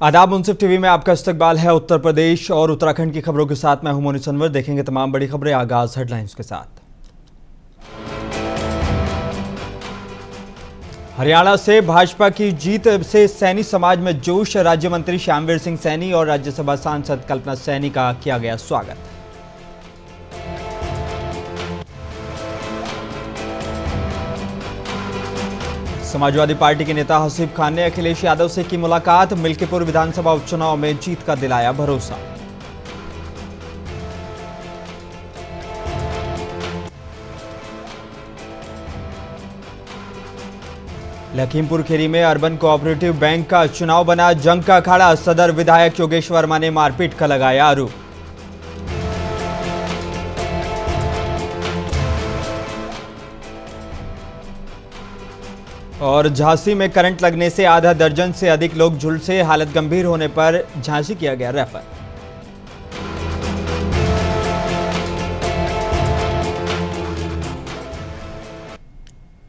आदाब मुंसिफ टीवी में आपका इस्तकबाल है। उत्तर प्रदेश और उत्तराखंड की खबरों के साथ मैं हूं मोनिस अनवर। देखेंगे तमाम बड़ी खबरें। आगाज हेडलाइंस के साथ। हरियाणा से भाजपा की जीत से सैनी समाज में जोश। राज्य मंत्री श्यामवीर सिंह सैनी और राज्यसभा सांसद कल्पना सैनी का किया गया स्वागत। समाजवादी पार्टी के नेता हसीब खान ने अखिलेश यादव से की मुलाकात। मिल्कीपुर विधानसभा उपचुनाव में जीत का दिलाया भरोसा। लखीमपुर खीरी में अर्बन कोऑपरेटिव बैंक का चुनाव बना जंग का अखाड़ा। सदर विधायक योगेश वर्मा ने मारपीट का लगाया आरोप। और झांसी में करंट लगने से आधा दर्जन से अधिक लोग झुलसे। हालत गंभीर होने पर झांसी किया गया रेफर।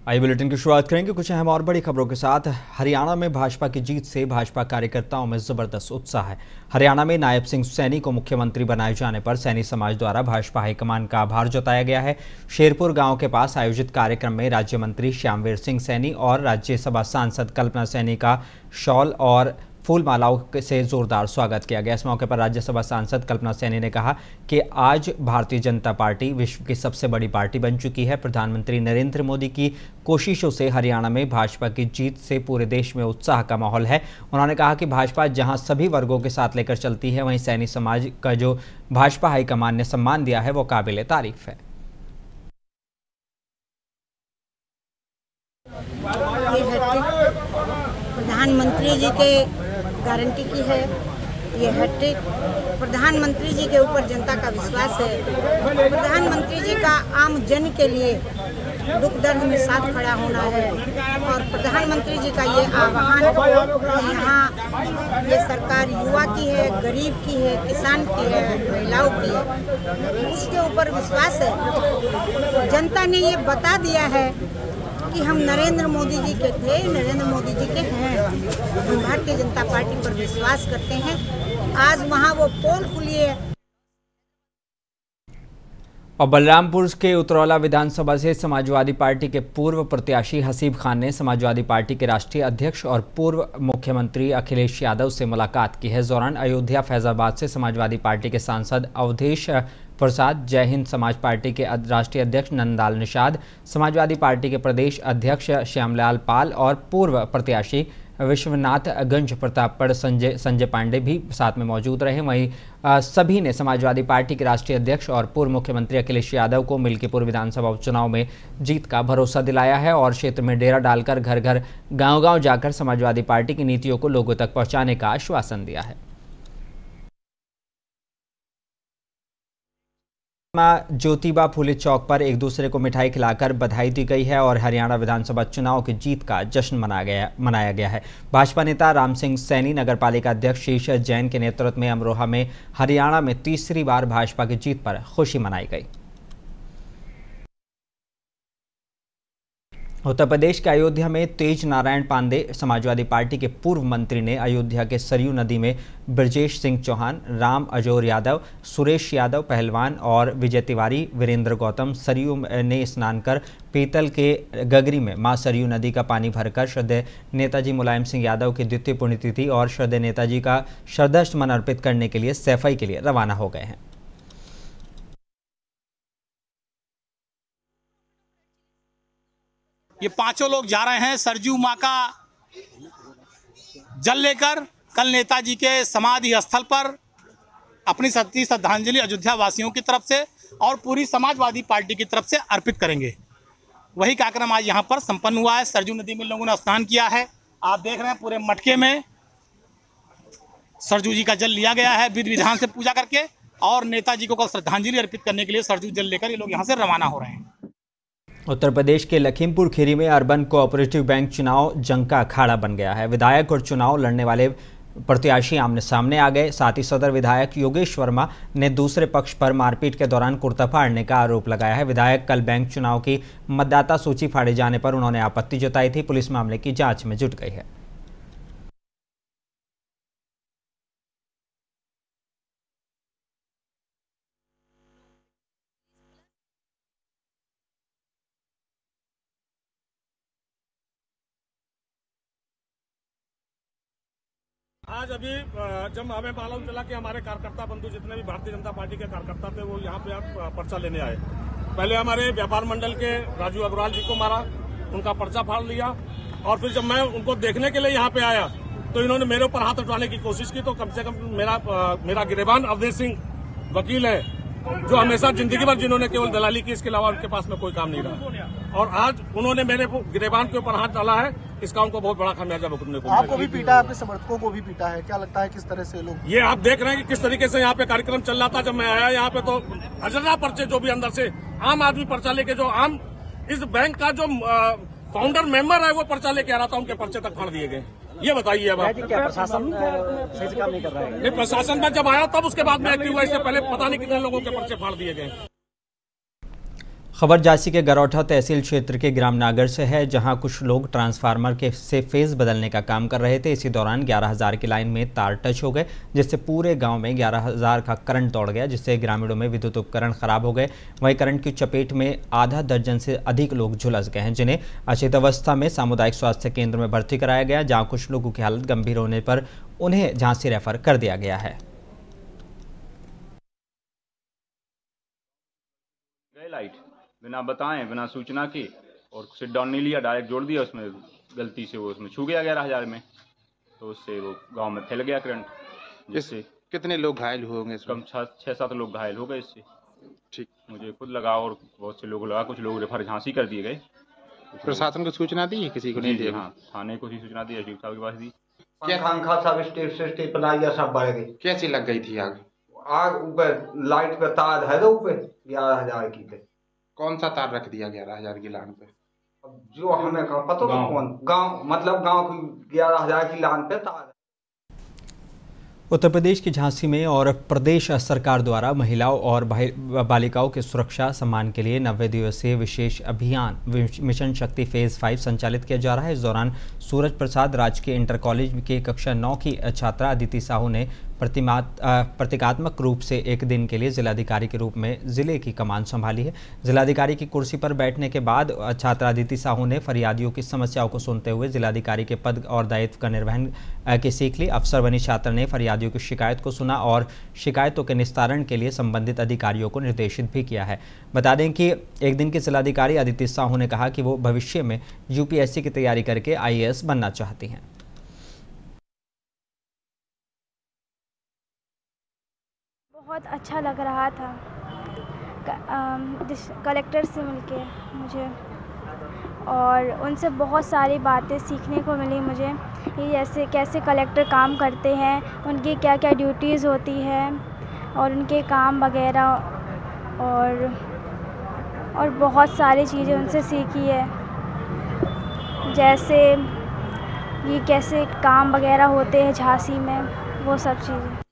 आइए बुलेटिन की शुरुआत करेंगे कुछ अहम और बड़ी खबरों के साथ। हरियाणा में भाजपा की जीत से भाजपा कार्यकर्ताओं में जबरदस्त उत्साह है। हरियाणा में नायब सिंह सैनी को मुख्यमंत्री बनाए जाने पर सैनी समाज द्वारा भाजपा हाईकमान का आभार जताया गया है। शेरपुर गांव के पास आयोजित कार्यक्रम में राज्य मंत्री श्यामवीर सिंह सैनी और राज्यसभा सांसद कल्पना सैनी का शॉल और फूल मालाओं से जोरदार स्वागत किया गया। इस मौके पर राज्यसभा सांसद कल्पना सैनी ने कहा कि आज भारतीय जनता पार्टी विश्व की सबसे बड़ी पार्टी बन चुकी है। प्रधानमंत्री नरेंद्र मोदी की कोशिशों से हरियाणा में भाजपा की जीत से पूरे देश में उत्साह का माहौल है। उन्होंने कहा कि भाजपा जहां सभी वर्गों के साथ लेकर चलती है, वहीं सैनी समाज का जो भाजपा हाईकमान ने सम्मान दिया है वो काबिले तारीफ है। प्रधानमंत्री जी के गारंटी की है ये हैट्रिक। प्रधानमंत्री जी के ऊपर जनता का विश्वास है। प्रधानमंत्री जी का आम जन के लिए दुख दर्द में साथ खड़ा होना है और प्रधानमंत्री जी का ये आह्वान कि यहाँ ये सरकार युवा की है, गरीब की है, किसान की है, महिलाओं की है, उसके ऊपर विश्वास है। जनता ने ये बता दिया है कि हम नरेंद्र मोदी जी के थे, नरेंद्र मोदी जी के हैं। हम भारतीय जनता पार्टी पर विश्वास करते हैं। आज वहाँ वो पोल खुली है। और बलरामपुर के उतरौला विधानसभा से समाजवादी पार्टी के पूर्व प्रत्याशी हसीब खान ने समाजवादी पार्टी के राष्ट्रीय अध्यक्ष और पूर्व मुख्यमंत्री अखिलेश यादव से मुलाकात की है। इस दौरान अयोध्या फैजाबाद से समाजवादी पार्टी के सांसद अवधेश प्रसाद, जय हिंद समाज पार्टी के राष्ट्रीय अध्यक्ष नंदलाल निषाद, समाजवादी पार्टी के प्रदेश अध्यक्ष श्यामलाल पाल और पूर्व प्रत्याशी विश्वनाथ गंज प्रतापगढ़ संजय पांडे भी साथ में मौजूद रहे। वहीं सभी ने समाजवादी पार्टी के राष्ट्रीय अध्यक्ष और पूर्व मुख्यमंत्री अखिलेश यादव को मिल्कीपुर विधानसभा उपचुनाव में जीत का भरोसा दिलाया है और क्षेत्र में डेरा डालकर घर घर गांव-गांव जाकर समाजवादी पार्टी की नीतियों को लोगों तक पहुंचाने का आश्वासन दिया है। ज्योतिबा फूले चौक पर एक दूसरे को मिठाई खिलाकर बधाई दी गई है और हरियाणा विधानसभा चुनाव की जीत का जश्न मनाया गया है। भाजपा नेता राम सिंह सैनी, नगरपालिका अध्यक्ष शीश जैन के नेतृत्व में अमरोहा में हरियाणा में तीसरी बार भाजपा की जीत पर खुशी मनाई गई। उत्तर प्रदेश के अयोध्या में तेज नारायण पांडे, समाजवादी पार्टी के पूर्व मंत्री ने अयोध्या के सरयू नदी में ब्रजेश सिंह चौहान, राम अजोर यादव, सुरेश यादव पहलवान और विजय तिवारी, वीरेंद्र गौतम सरयू ने स्नान कर पीतल के गगरी में मां सरयू नदी का पानी भरकर श्रद्धेय नेताजी मुलायम सिंह यादव की द्वितीय पुण्यतिथि और श्रद्धेय नेताजी का श्रद्धासुमन अर्पित करने के लिए सैफई के लिए रवाना हो गए हैं। ये पांचों लोग जा रहे हैं सरयू माँ का जल लेकर कल नेताजी के समाधि स्थल पर अपनी सच्ची श्रद्धांजलि अयोध्या वासियों की तरफ से और पूरी समाजवादी पार्टी की तरफ से अर्पित करेंगे। वही कार्यक्रम आज यहाँ पर संपन्न हुआ है। सरयू नदी में लोगों ने स्नान किया है। आप देख रहे हैं पूरे मटके में सरयू जी का जल लिया गया है विधि विधान से पूजा करके और नेताजी को कल श्रद्धांजलि अर्पित करने के लिए सरयू जल लेकर ये लोग यहाँ से रवाना हो रहे हैं। उत्तर प्रदेश के लखीमपुर खीरी में अर्बन कोऑपरेटिव बैंक चुनाव जंग का अखाड़ा बन गया है। विधायक और चुनाव लड़ने वाले प्रत्याशी आमने सामने आ गए। साथ ही सदर विधायक योगेश वर्मा ने दूसरे पक्ष पर मारपीट के दौरान कुर्ता फाड़ने का आरोप लगाया है। विधायक कल बैंक चुनाव की मतदाता सूची फाड़े जाने पर उन्होंने आपत्ति जताई थी। पुलिस मामले की जांच में जुट गई है। आज अभी जब हमें मालूम चला कि हमारे कार्यकर्ता बंधु जितने भी भारतीय जनता पार्टी के कार्यकर्ता थे वो यहाँ पे पर्चा लेने आए। पहले हमारे व्यापार मंडल के राजू अग्रवाल जी को मारा, उनका पर्चा फाड़ लिया, और फिर जब मैं उनको देखने के लिए यहाँ पे आया तो इन्होंने मेरे ऊपर हाथ उठाने की कोशिश की। तो कम से कम मेरा गिरेबान अवधेश सिंह वकील है, जो हमेशा जिंदगी भर जिन्होंने केवल दलाली की, इसके अलावा उनके पास में कोई काम नहीं रहा, और आज उन्होंने मेरे गिरेबान के ऊपर हाथ डाला है। इसका उनको बहुत बड़ा खामियाजा भुगतने को आपको भी पीटा है, आपके समर्थकों को भी पीटा है, क्या लगता है किस तरह से लोग? ये आप देख रहे हैं कि किस तरीके से यहाँ पे कार्यक्रम चल रहा था। जब मैं आया यहाँ पे तो हजारा पर्चे जो भी अंदर से आम आदमी पर्चा लेके, जो आम इस बैंक का जो फाउंडर मेंबर है वो पर्चा लेके आ रहा था, उनके पर्चे तक फाड़ दिए गए। ये बताइए अब आप। क्या प्रशासन सही से काम नहीं कर रहा है? नहीं, प्रशासन में जब आया तब उसके बाद में एक्टिव हुआ, इससे पहले पता नहीं कितने लोगों के पर्चे फाड़ दिए गए। खबर झांसी के गरौठा तहसील क्षेत्र के ग्राम नागर से है, जहां कुछ लोग ट्रांसफार्मर के से फेज बदलने का काम कर रहे थे। इसी दौरान 11,000 की लाइन में तार टच हो गए, जिससे पूरे गांव में 11,000 का करंट दौड़ गया, जिससे ग्रामीणों में विद्युत उपकरण खराब हो गए। वहीं करंट की चपेट में आधा दर्जन से अधिक लोग झुलस गए हैं, जिन्हें अचेत अवस्था में सामुदायिक स्वास्थ्य केंद्र में भर्ती कराया गया, जहाँ कुछ लोगों की हालत गंभीर होने पर उन्हें झांसी रेफर कर दिया गया है। लाइट बिना बताएं, बिना सूचना के, और सिट डाउन नहीं लिया, डायरेक्ट जोड़ दिया, उसमें गलती से वो उसमें छू गया 11,000 में, तो उससे वो गांव में फैल गया करंट, जिससे कितने लोग घायल हुए? कम 6-7 लोग घायल हो गए इससे। ठीक, मुझे खुद लगा और बहुत से लोगों लगा, कुछ लोग रेफर झांसी कर दिए गए। प्रशासन को सूचना दी? किसी को नहीं दी? हाँ, थाने को ही सूचना दी, एसडीओ साहब के पास दी। पंखा सब स्टेप लाइया सब बढ़ गई। कैसी लग गई थी आग? आग ऊपर लाइट का तार है, ऊपर 11,000 की थे। कौन सा तार रख दिया 11,000 की लाइन पे? अब जो हमें पता नहीं कौन गांव, मतलब गांव की 11,000 की लाइन पे तार। उत्तर प्रदेश की झांसी में और प्रदेश सरकार द्वारा महिलाओं और बालिकाओं की सुरक्षा सम्मान के लिए 90 दिवसीय विशेष अभियान मिशन शक्ति फेज 5 संचालित किया जा रहा है। इस दौरान सूरज प्रसाद राजकीय इंटर कॉलेज के कक्षा 9 की छात्रा अदिति साहू ने प्रतीकात्मक रूप से एक दिन के लिए जिलाधिकारी के रूप में जिले की कमान संभाली है। जिलाधिकारी की कुर्सी पर बैठने के बाद छात्रा अदिति साहू ने फरियादियों की समस्याओं को सुनते हुए जिलाधिकारी के पद और दायित्व का निर्वहन की सीख ली। अफसर बनी छात्रा ने फरियादियों की शिकायत को सुना और शिकायतों के निस्तारण के लिए संबंधित अधिकारियों को निर्देशित भी किया है। बता दें कि एक दिन की जिलाधिकारी अदिति साहू ने कहा कि वो भविष्य में यूपीएससी की तैयारी करके IAS बनना चाहती हैं। बहुत अच्छा लग रहा था कलेक्टर से मिलके मुझे, और उनसे बहुत सारी बातें सीखने को मिली मुझे, ये जैसे कैसे कलेक्टर काम करते हैं, उनकी क्या क्या ड्यूटीज़ होती है और उनके काम वगैरह, और बहुत सारी चीज़ें उनसे सीखी है, जैसे ये कैसे काम वगैरह होते हैं झांसी में, वो सब चीज़ें।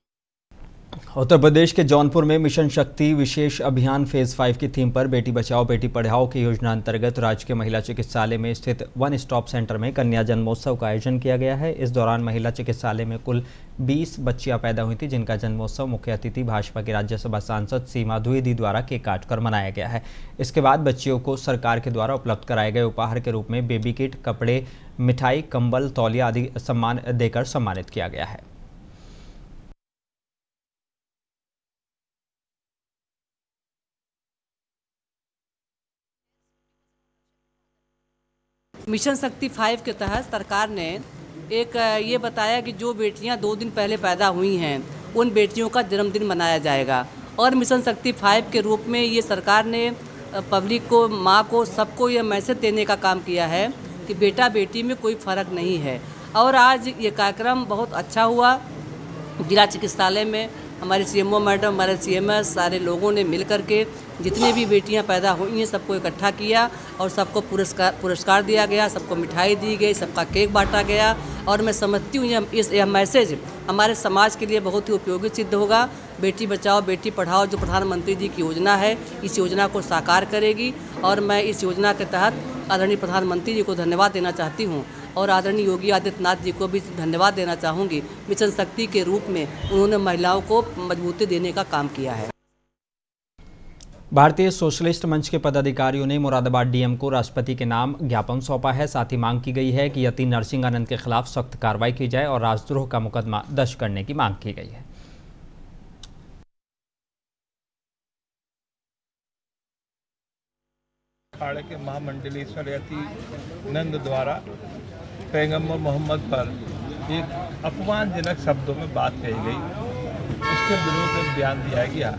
उत्तर प्रदेश के जौनपुर में मिशन शक्ति विशेष अभियान फेज 5 की थीम पर बेटी बचाओ बेटी पढ़ाओ की योजना अंतर्गत राजकीय महिला चिकित्सालय में स्थित वन स्टॉप सेंटर में कन्या जन्मोत्सव का आयोजन किया गया है। इस दौरान महिला चिकित्सालय में कुल 20 बच्चियां पैदा हुई थी, जिनका जन्मोत्सव मुख्य अतिथि भाजपा के राज्यसभा सांसद सीमा द्विवेदी द्वारा केक काटकर मनाया गया है। इसके बाद बच्चियों को सरकार के द्वारा उपलब्ध कराए गए उपहार के रूप में बेबी किट, कपड़े, मिठाई, कंबल, तौलिया आदि सम्मान देकर सम्मानित किया गया है। मिशन शक्ति 5 के तहत सरकार ने एक ये बताया कि जो बेटियां 2 दिन पहले पैदा हुई हैं उन बेटियों का जन्मदिन मनाया जाएगा, और मिशन शक्ति 5 के रूप में ये सरकार ने पब्लिक को, माँ को, सबको ये मैसेज देने का काम किया है कि बेटा बेटी में कोई फ़र्क नहीं है। और आज ये कार्यक्रम बहुत अच्छा हुआ। जिला चिकित्सालय में हमारे CMO मैडम, हमारे CMS, सारे लोगों ने मिल कर के जितने भी बेटियां पैदा हुई हैं सबको इकट्ठा किया और सबको पुरस्कार दिया गया, सबको मिठाई दी गई, सबका केक बांटा गया। और मैं समझती हूँ यह मैसेज हमारे समाज के लिए बहुत ही उपयोगी सिद्ध होगा। बेटी बचाओ बेटी पढ़ाओ जो प्रधानमंत्री जी की योजना है, इस योजना को साकार करेगी, और मैं इस योजना के तहत आदरणीय प्रधानमंत्री जी को धन्यवाद देना चाहती हूँ और आदरणीय योगी आदित्यनाथ जी को भी धन्यवाद देना चाहूँगी। मिशन शक्ति के रूप में उन्होंने महिलाओं को मजबूती देने का काम किया है। भारतीय सोशलिस्ट मंच के पदाधिकारियों ने मुरादाबाद डीएम को राष्ट्रपति के नाम ज्ञापन सौंपा है। साथ ही मांग की गई है कि यति नरसिंहानंद के खिलाफ सख्त कार्रवाई की जाए और राजद्रोह का मुकदमा दर्ज करने की मांग की गई है। अखाड़े के महामंडलेश्वर यति नंद द्वारा पैगंबर मोहम्मद पर एक अपमानजनक शब्दों में बात कही गई, उसके विरोध में बयान दिया गया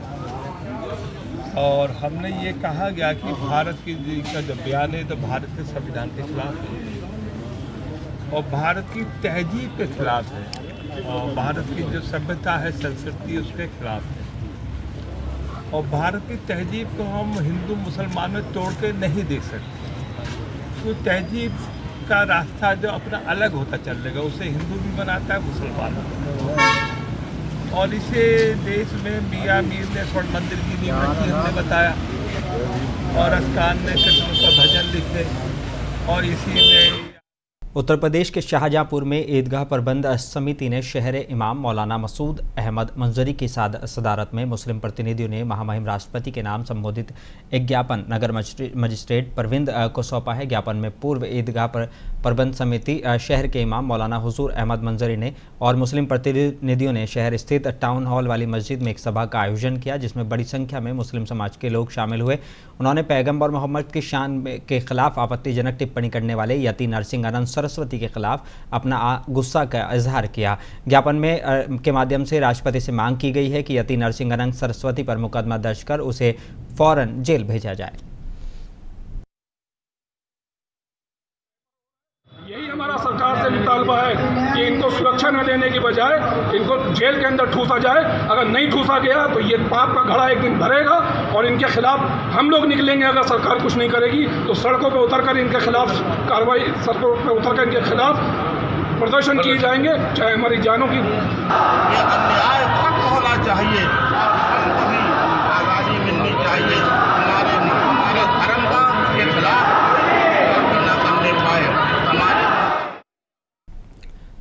और हमने ये कहा गया कि भारत की का जो बयान है तो भारत के संविधान के खिलाफ है और भारत की तहजीब के खिलाफ है और भारत की जो सभ्यता है, संस्कृति, उसके खिलाफ है और भारत की तहजीब को हम हिंदू मुसलमान में तोड़ के नहीं देख सकते। तो तहजीब का रास्ता जो अपना अलग होता चलेगा, उसे हिंदू भी बनाता है, मुसलमान भी। और इसे देश में मियाँ मीर ने स्वर्ण मंदिर की नींव रखी, हमने बताया, और अस्कान ने कृष्ण पर भजन लिखे और इसी में उत्तर प्रदेश के शाहजहांपुर में ईदगाह प्रबंध समिति ने शहर इमाम मौलाना मसूद अहमद मंजरी की सदारत में मुस्लिम प्रतिनिधियों ने महामहिम राष्ट्रपति के नाम संबोधित एक ज्ञापन नगर मजिस्ट्रेट परविंद को सौंपा है। ज्ञापन में पूर्व ईदगाह प्रबंध समिति शहर के इमाम मौलाना हुजूर अहमद मंजरी ने और मुस्लिम प्रतिनिधियों ने शहर स्थित टाउन हॉल वाली मस्जिद में एक सभा का आयोजन किया, जिसमें बड़ी संख्या में मुस्लिम समाज के लोग शामिल हुए। उन्होंने पैगंबर मोहम्मद की शान के खिलाफ आपत्तिजनक टिप्पणी करने वाले यति नरसिंहानंद सरस्वती के खिलाफ अपना गुस्सा का इजहार किया। ज्ञापन में के माध्यम से राष्ट्रपति से मांग की गई है कि यति नरसिंहानंद सरस्वती पर मुकदमा दर्ज कर उसे फौरन जेल भेजा जाए। यही हमारा सरकार से मुतालबा है कि इनको सुरक्षा न देने की बजाय इनको जेल के अंदर ठूसा जाए। अगर नहीं ठूसा गया तो ये पाप का घड़ा एक दिन भरेगा और इनके खिलाफ हम लोग निकलेंगे। अगर सरकार कुछ नहीं करेगी तो सड़कों पर उतरकर इनके खिलाफ कार्रवाई, सड़कों पर उतरकर इनके खिलाफ प्रदर्शन किए जाएंगे, चाहे हमारी जानों की। ये अन्याय खत्म होना चाहिए, आज़ादी मिलनी चाहिए, हमारे धर्म का के खिलाफ न करने पाए।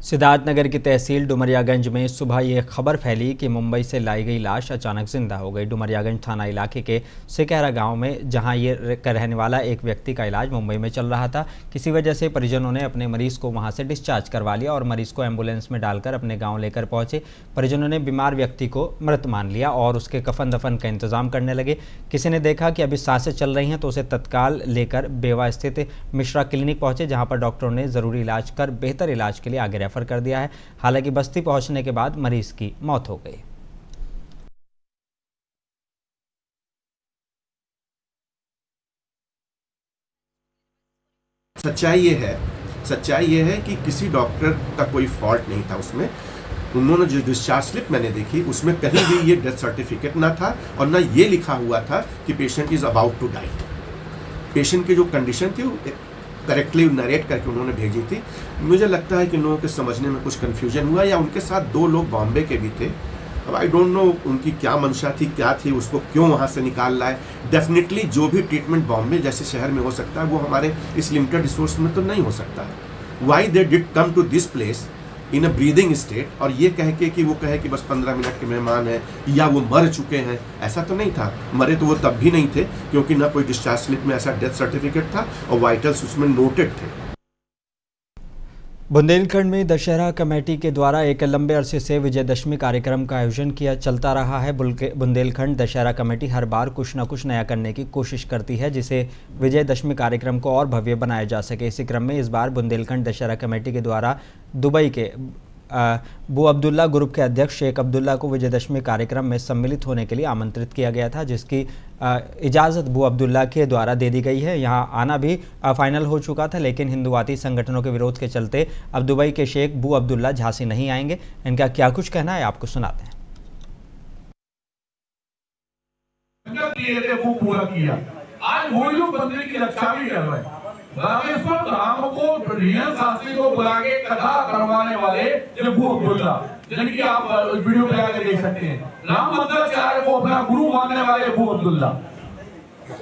सिद्धार्थनगर की तहसील डुमरियागंज में सुबह ये खबर फैली कि मुंबई से लाई गई लाश अचानक जिंदा हो गई। डुमरियागंज थाना इलाके के सिकहरा गांव में जहां ये रहने वाला एक व्यक्ति का इलाज मुंबई में चल रहा था, किसी वजह से परिजनों ने अपने मरीज को वहां से डिस्चार्ज करवा लिया और मरीज को एम्बुलेंस में डालकर अपने गाँव लेकर पहुंचे। परिजनों ने बीमार व्यक्ति को मृत मान लिया और उसके कफन दफन का इंतजाम करने लगे। किसी ने देखा कि अभी सांसें चल रही हैं तो उसे तत्काल लेकर बेवा स्थित मिश्रा क्लिनिक पहुंचे, जहां पर डॉक्टरों ने जरूरी इलाज कर बेहतर इलाज के लिए आगे रेफर कर दिया है। हालांकि बस्ती पहुंचने के बाद मरीज की मौत हो गई। सच्चाई ये है कि किसी डॉक्टर का कोई फॉल्ट नहीं था उसमें। उन्होंने जो डिस्चार्ज स्लिप मैंने देखी उसमें कहीं भी ये डेथ सर्टिफिकेट ना था और ना ये लिखा हुआ था कि patient is about to die. Patient की जो कंडीशन थी करेक्टली नरेट करके उन्होंने भेजी थी। मुझे लगता है कि लोगों के समझने में कुछ कन्फ्यूजन हुआ, या उनके साथ 2 लोग बॉम्बे के भी थे। अब आई डोंट नो उनकी क्या मंशा थी, क्या थी, उसको क्यों वहाँ से निकाल लाए। डेफिनेटली जो भी ट्रीटमेंट बॉम्बे जैसे शहर में हो सकता है वो हमारे इस लिमिटेड रिसोर्स में तो नहीं हो सकता है। Why they did come to this place in a breathing state, और ये कह के कि वो कहे कि बस 15 मिनट के मेहमान हैं या वो मर चुके हैं, ऐसा तो नहीं था। मरे तो वो तब भी नहीं थे क्योंकि ना कोई डिस्चार्ज स्लिप में ऐसा डेथ सर्टिफिकेट था और वाइटल्स उसमें नोटेड थे। बुंदेलखंड में दशहरा कमेटी के द्वारा एक लंबे अरसे से विजयदशमी कार्यक्रम का आयोजन चलता रहा है। बुंदेलखंड दशहरा कमेटी हर बार कुछ न कुछ नया करने की कोशिश करती है जिसे विजयदशमी कार्यक्रम को और भव्य बनाया जा सके। इसी क्रम में इस बार बुंदेलखंड दशहरा कमेटी के द्वारा दुबई के बू अब्दुल्ला ग्रुप के अध्यक्ष शेख अब्दुल्ला को विजयदशमी कार्यक्रम में सम्मिलित होने के लिए आमंत्रित किया गया था, जिसकी इजाज़त बू अब्दुल्ला के द्वारा दे दी गई है। यहां आना भी फाइनल हो चुका था, लेकिन हिंदुवादी संगठनों के विरोध के चलते अब दुबई के शेख बू अब्दुल्ला झांसी नहीं आएंगे। इनका क्या कुछ कहना है आपको सुनाते हैं। आज वही लोग बंदे की रक्षा भी कर रहे हैं। रामेश्वर राम को रियल शास्त्री को बुला के कथा करवाने वाले जब्बू अब्दुल्ला, जिनकी आप वीडियो पे आके देख सकते हैं। राम मंदिराचार्य को अपना गुरु मानने वाले जब्बू अब्दुल्ला,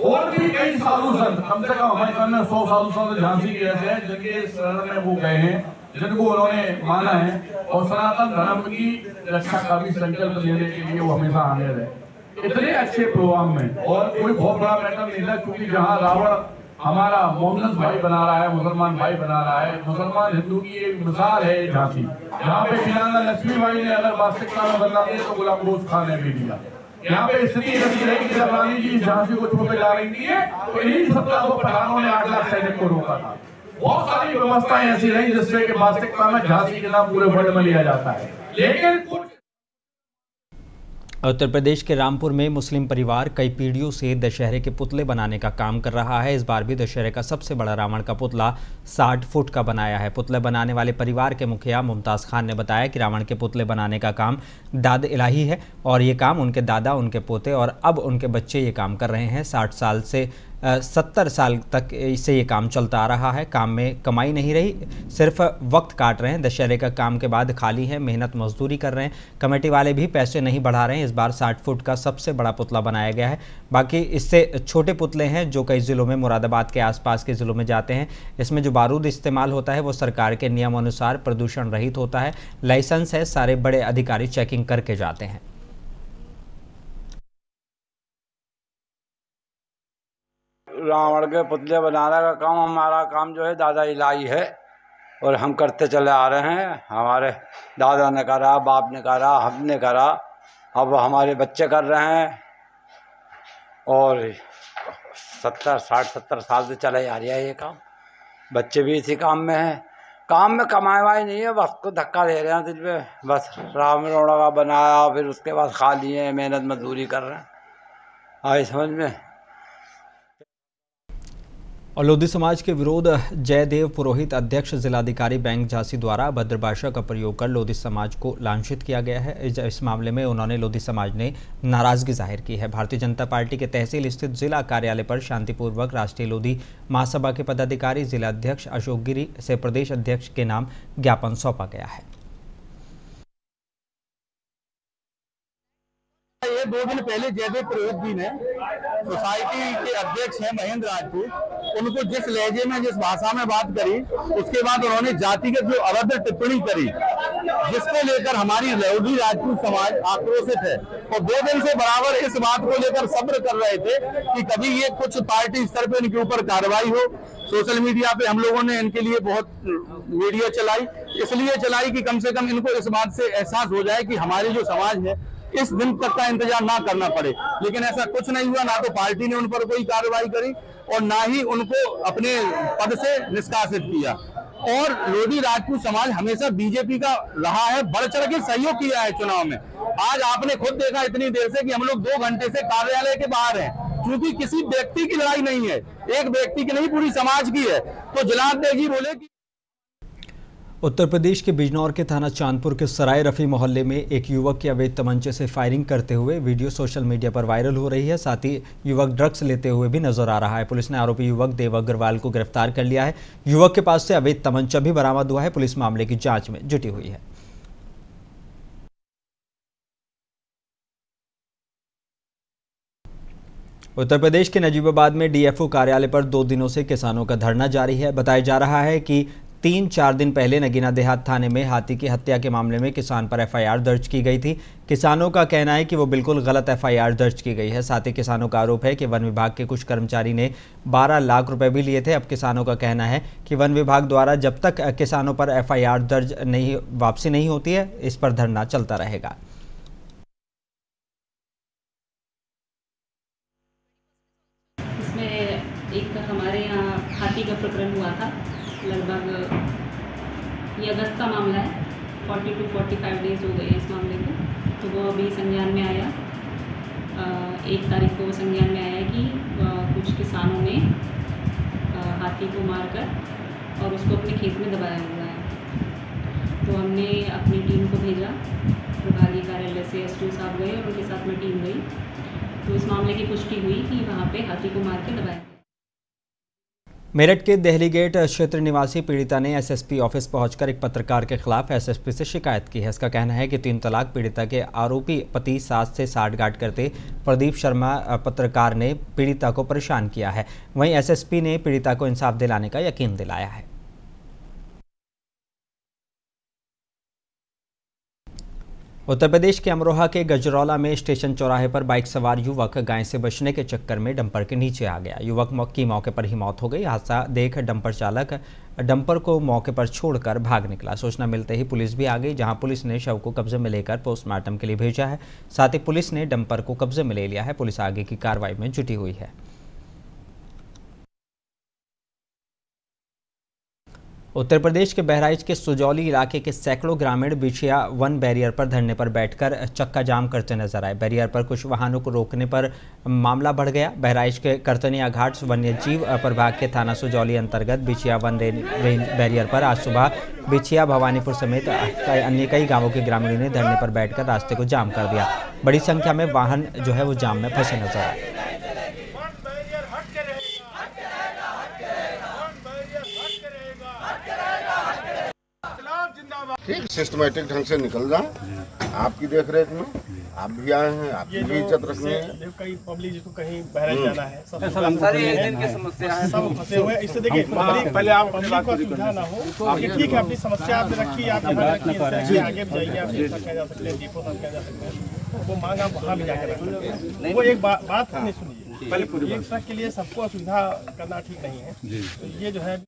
और भी कई साधु संत, कम से कम हमारे सामने 100 साधु संत झांसी के ऐसे हैं जिनके शरण में वो गए हैं, जिनको उन्होंने माना है और सनातन धर्म की रक्षा का भी संकल्प लेने के लिए वो हमेशा आने रहे। इतने अच्छे प्रोग्राम में, और कोई बहुत बड़ा मैटर नहीं था, क्योंकि जहाँ रावण हमारा मोहम्मद भाई बना रहा है, मुसलमान भाई बना रहा है, मुसलमान हिंदू की एक मिसाल है झांसी, यहाँ पे फिलहाल लक्ष्मीबाई ने अगर वास्तविकता में बदला दिया तो गुलाम गोश्त खान ने भी दिया। यहाँ पे स्थिति ऐसी रही कि जब रानी जी झांसी को छोड़ने जा रही थी तो इन्हीं 1700 पठानों ने 8 लाख सैनिक को रोका था। बहुत सारी व्यवस्थाएं ऐसी रही जिससे कि वास्तविकता में झांसी के नाम पूरे वर्ल्ड में लिया जाता है, लेकिन कुछ। उत्तर प्रदेश के रामपुर में मुस्लिम परिवार कई पीढ़ियों से दशहरे के पुतले बनाने का काम कर रहा है। इस बार भी दशहरे का सबसे बड़ा रावण का पुतला 60 फुट का बनाया है। पुतले बनाने वाले परिवार के मुखिया मुमताज़ खान ने बताया कि रावण के पुतले बनाने का काम दाद इलाही है और ये काम उनके दादा, उनके पोते और अब उनके बच्चे ये काम कर रहे हैं। 60 साल से 70 साल तक इससे ये काम चलता आ रहा है। काम में कमाई नहीं रही, सिर्फ वक्त काट रहे हैं। दशहरे का काम के बाद खाली है, मेहनत मजदूरी कर रहे हैं। कमेटी वाले भी पैसे नहीं बढ़ा रहे हैं। इस बार 60 फुट का सबसे बड़ा पुतला बनाया गया है। बाकी इससे छोटे पुतले हैं जो कई ज़िलों में, मुरादाबाद के आसपास के ज़िलों में जाते हैं। इसमें जो बारूद इस्तेमाल होता है वो सरकार के नियमानुसार प्रदूषण रहित होता है, लाइसेंस है, सारे बड़े अधिकारी चेकिंग करके जाते हैं। रावण के पुतले बनाने का काम हमारा काम जो है दादा इलाही है और हम करते चले आ रहे हैं। हमारे दादा ने करा, बाप ने करा, हमने करा, अब हमारे बच्चे कर रहे हैं और 60-70 साल से चला आ रहा है ये काम। बच्चे भी इसी काम में हैं। काम में कमाई वाई नहीं है, वक्त को धक्का दे रहे हैं दिल पे। बस रावण का बनाया, फिर उसके बाद खा लिए, मेहनत मजदूरी कर रहे हैं। आई समझ में। और लोधी समाज के विरोध जयदेव पुरोहित अध्यक्ष जिलाधिकारी बैंक झांसी द्वारा अभद्र भाषा का प्रयोग कर लोधी समाज को लांछित किया गया है। इस मामले में उन्होंने लोधी समाज ने नाराजगी जाहिर की है। भारतीय जनता पार्टी के तहसील स्थित जिला कार्यालय पर शांतिपूर्वक राष्ट्रीय लोधी महासभा के पदाधिकारी जिला अध्यक्ष अशोक गिरी से प्रदेश अध्यक्ष के नाम ज्ञापन सौंपा गया है। ये 2 दिन पहले जयदेव पुरोहित जी ने, सोसाइटी के अध्यक्ष हैं महेंद्र राजपूत, उनको जिस लहजे में, जिस भाषा में बात करी, उसके बाद उन्होंने जातिगत जो अभद्र टिप्पणी करी, जिसको लेकर हमारी लोधी राजपूत समाज आक्रोशित है और 2 दिन से बराबर इस बात को लेकर सब्र कर रहे थे कि कभी ये कुछ पार्टी स्तर पे इनके ऊपर कार्रवाई हो। सोशल मीडिया पे हम लोगों ने इनके लिए बहुत वीडियो चलाई, इसलिए चलाई कि कम से कम इनको इस बात से एहसास हो जाए कि हमारी जो समाज है इस दिन तक का इंतजार ना करना पड़े। लेकिन ऐसा कुछ नहीं हुआ, ना तो पार्टी ने उन पर कोई कार्रवाई करी और ना ही उनको अपने पद से निष्कासित किया। और लोधी राजपूत समाज हमेशा बीजेपी का रहा है, बढ़ चढ़ के सहयोग किया है चुनाव में। आज आपने खुद देखा इतनी देर से कि हम लोग 2 घंटे से कार्यालय के बाहर हैं, क्योंकि किसी व्यक्ति की लड़ाई नहीं है, एक व्यक्ति की नहीं, पूरी समाज की है। तो जिलाध्यक्ष जी बोले कि उत्तर प्रदेश के बिजनौर के थाना चांदपुर के सराय रफी मोहल्ले में एक युवक की अवैध तमंचे से फायरिंग करते हुए वीडियो सोशल मीडिया पर वायरल हो रही है। साथ ही युवक ड्रग्स लेते हुए भी नजर आ रहा है। पुलिस ने आरोपी युवक देव अग्रवाल को गिरफ्तार कर लिया है। युवक के पास से अवैध तमंचा भी बरामद हुआ है। पुलिस मामले की जांच में जुटी हुई है। उत्तर प्रदेश के नजीबाबाद में डीएफओ कार्यालय पर 2 दिनों से किसानों का धरना जारी है। बताया जा रहा है कि 3-4 दिन पहले नगीना देहात थाने में हाथी की हत्या के मामले में किसान पर एफआईआर दर्ज की गई थी। किसानों का कहना है कि वो बिल्कुल गलत एफआईआर दर्ज की गई है। साथ ही किसानों का आरोप है कि वन विभाग के कुछ कर्मचारी ने 12 लाख रुपए भी लिए थे। अब किसानों का कहना है कि वन विभाग द्वारा जब तक किसानों पर एफआईआर दर्ज नहीं, वापसी नहीं होती है, इस पर धरना चलता रहेगा। एक हमारे यहाँ हाथी का प्रकरण हुआ था, लगभग ये अगस्त का मामला है, 40 to 45 डेज हो गए इस मामले को। तो वो अभी संज्ञान में आया, 1 तारीख को वो संज्ञान में आया कि कुछ किसानों ने हाथी को मारकर और उसको अपने खेत में दबाया हुआ है। तो हमने अपनी टीम को भेजा, प्रभारी कार्यालय से एसडीओ साहब गए और उनके साथ में टीम गई। तो इस मामले की पुष्टि हुई कि वहाँ पे हाथी को मार के दबाया। मेरठ के देहली गेट क्षेत्र निवासी पीड़िता ने एसएसपी ऑफिस पहुंचकर एक पत्रकार के खिलाफ एसएसपी से शिकायत की है। इसका कहना है कि 3 तलाक पीड़िता के आरोपी पति सास से साठगांठ करते प्रदीप शर्मा पत्रकार ने पीड़िता को परेशान किया है। वहीं एसएसपी ने पीड़िता को इंसाफ दिलाने का यकीन दिलाया है। उत्तर प्रदेश के अमरोहा के गजरौला में स्टेशन चौराहे पर बाइक सवार युवक गाय से बचने के चक्कर में डंपर के नीचे आ गया। युवक की मौके पर ही मौत हो गई। हादसा देख डंपर चालक डंपर को मौके पर छोड़कर भाग निकला। सूचना मिलते ही पुलिस भी आ गई, जहां पुलिस ने शव को कब्जे में लेकर पोस्टमार्टम के लिए भेजा है। साथ ही पुलिस ने डंपर को कब्जे में ले लिया है। पुलिस आगे की कार्रवाई में जुटी हुई है। उत्तर प्रदेश के बहराइच के सुजौली इलाके के सैकड़ों ग्रामीण बिछिया वन बैरियर पर धरने पर बैठकर चक्का जाम करते नजर आए। बैरियर पर कुछ वाहनों को रोकने पर मामला बढ़ गया। बहराइच के करतनिया घाट वन्य जीव प्रभाग के थाना सुजौली अंतर्गत बिछिया वन बैरियर पर आज सुबह बिछिया भवानीपुर समेत अन्य कई गांवों के ग्रामीणों ने धरने पर बैठकर रास्ते को जाम कर दिया। बड़ी संख्या में वाहन जो है वो जाम में फंसे नजर आए। ठीक सिस्टमेटिक ढंग से निकल जाए। आपकी देखरेख में आप भी आए हैं, आपकी भी इज्जत रखनी है। कई पब्लिक जिसको कहीं बहराइच जाना है, सब समस्या है, सब फंसे हुए हैं। इससे देखिए पहले आप पब्लिक को सुविधा ना हो, आगे ठीक है अपनी समस्या आपने रखी, आपने आगे भी जाइए, आप कह जा सकते हैं, डिपो तक कह जा सकते हैं, वो मांग आप वहाँ भी जाकर रख सकते हैं। वो एक बात नहीं सुनिए, पहले एक ट्रक के लिए सबको असुविधा करना ठीक नहीं है। ये जो है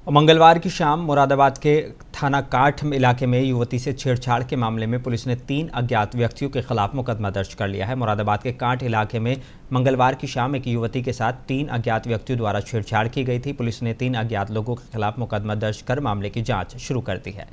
मंगलवार की शाम मुरादाबाद के थाना काठ इलाके में युवती से छेड़छाड़ के मामले में पुलिस ने 3 अज्ञात व्यक्तियों के खिलाफ मुकदमा दर्ज कर लिया है। मुरादाबाद के काठ इलाके में मंगलवार की शाम एक युवती के साथ 3 अज्ञात व्यक्तियों द्वारा छेड़छाड़ की गई थी। पुलिस ने 3 अज्ञात लोगों के खिलाफ मुकदमा दर्ज कर मामले की जाँच शुरू कर दी है।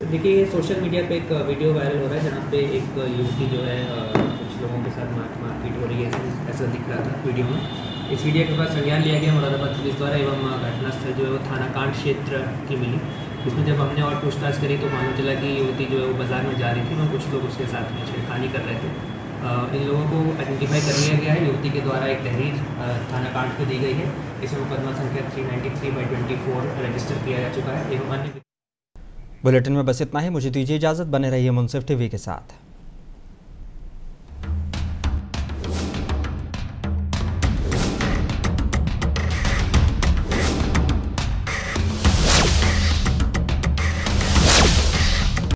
देखिए, सोशल मीडिया पे एक वीडियो वायरल हो रहा है जहाँ पे एक युवती जो है कुछ लोगों के साथ मारपीट हो रही है, ऐसा दिख रहा था वीडियो में। इस वीडियो के बाद संज्ञान लिया गया मुरादाबाद पुलिस द्वारा एवं घटनास्थल जो है वो थाना कांड क्षेत्र की मिली। इसमें जब हमने और पूछताछ करी तो मालूम चला कि युवती जो है वो बाजार में जा रही थी और कुछ लोग उसके साथ में छेड़खानी कर रहे थे। इन लोगों को आइडेंटिफाई कर लिया गया है। युवती के द्वारा एक तहरीर थाना कांड को दी गई है। इसमें मुकदमा संख्या 393/24 रजिस्टर किया जा चुका है एवं अन्य। बुलेटिन में बस इतना ही। मुझे दीजिए इजाज़त। बने रहिए मुंसिफ टीवी के साथ।